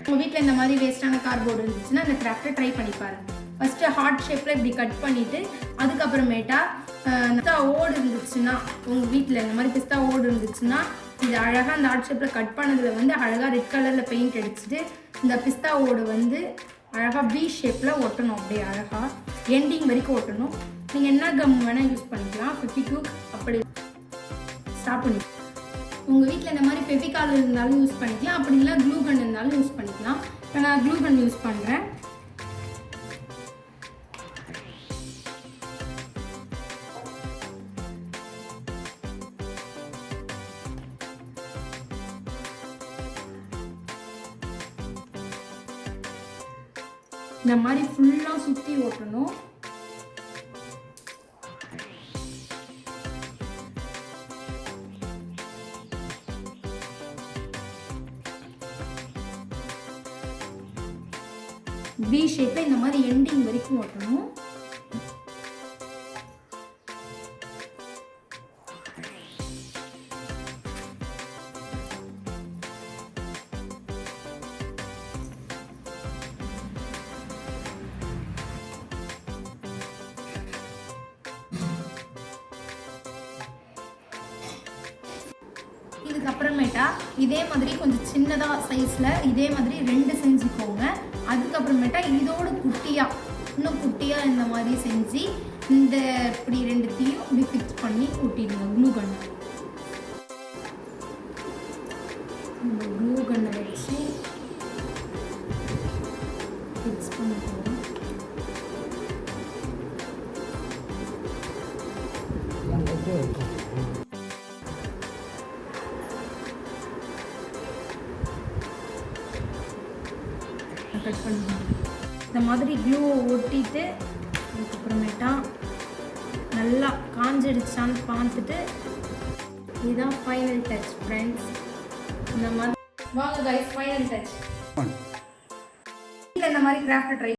உங்கள் வீட்டில் இந்த மாதிரி வேஸ்ட்டான கார்ட்போர்டு இருந்துச்சுன்னா அந்த கிராஃப்டை ட்ரை பண்ணி பாருங்கள். ஃபஸ்ட்டு ஹார்ட் ஷேப்பில் இப்படி கட் பண்ணிவிட்டு அதுக்கப்புறமேட்டா பிஸ்தா ஓடு இருந்துச்சுன்னா உங்கள் வீட்டில் இந்த மாதிரி பிஸ்தா ஓடு இருந்துச்சுன்னா இது அழகாக அந்த ஹார்ட் ஷேப்பில் கட் பண்ணதில் வந்து அழகாக ரெட் கலரில் பெயிண்ட் அடிச்சுட்டு இந்த பிஸ்தா ஓடு வந்து அழகாக வி ஷேப்பில் ஒட்டணும். அப்படியே அழகாக எண்டிங் வரைக்கும் ஒட்டணும். நீங்கள் என்ன கம் வேணால் யூஸ் பண்ணிக்கலாம். 52 அப்படி ஸ்டாப் பண்ணி உங்கள் வீட்டில் இந்த மாதிரி ஃபெவிகால் இருந்தாலும் யூஸ் பண்ணிக்கலாம். அப்படி இல்லை க்ளூ கன் இருந்தாலும் யூஸ் பண்ணிக்கலாம். இப்போ நான் க்ளூ கன் யூஸ் பண்ணுறேன். இந்த மாதிரி ஃபுல்லாக சுற்றி ஓட்டணும். வி ஷேப்பில் இந்த மாதிரி எண்டிங் வரைக்கும் ஓட்டணும். இதுக்கப்புறமேட்டா இதே மாதிரி கொஞ்சம் சின்னதாக சைஸில் இதே மாதிரி 2 செஞ்சுக்கோங்க. அதுக்கப்புறமேட்டா இதோடு குட்டியாக இன்னும் குட்டியாக இந்த மாதிரி செஞ்சு இந்த இப்படி 2த்தையும் இப்படி ஃபிக்ஸ் பண்ணி ஒட்டிடுங்க க்ளூ கன்னை. இந்த க்ளூ கன்னை வச்சு ஃபிக்ஸ் பண்ணிக்கோங்க. கட் பண்ணுவோம். இந்த மாதிரி க்ளூவை ஒட்டிட்டு அதுக்கப்புறமேட்டா நல்லா காஞ்சிடுச்சான்னு பார்த்துட்டு இதுதான் ஃபைனல் டச் ஃப்ரெண்ட்ஸ். இந்த மாதிரி வாங்க கைஸ் ஃபைனல் டச். இந்த மாதிரி கிராஃப்ட் ட்ரை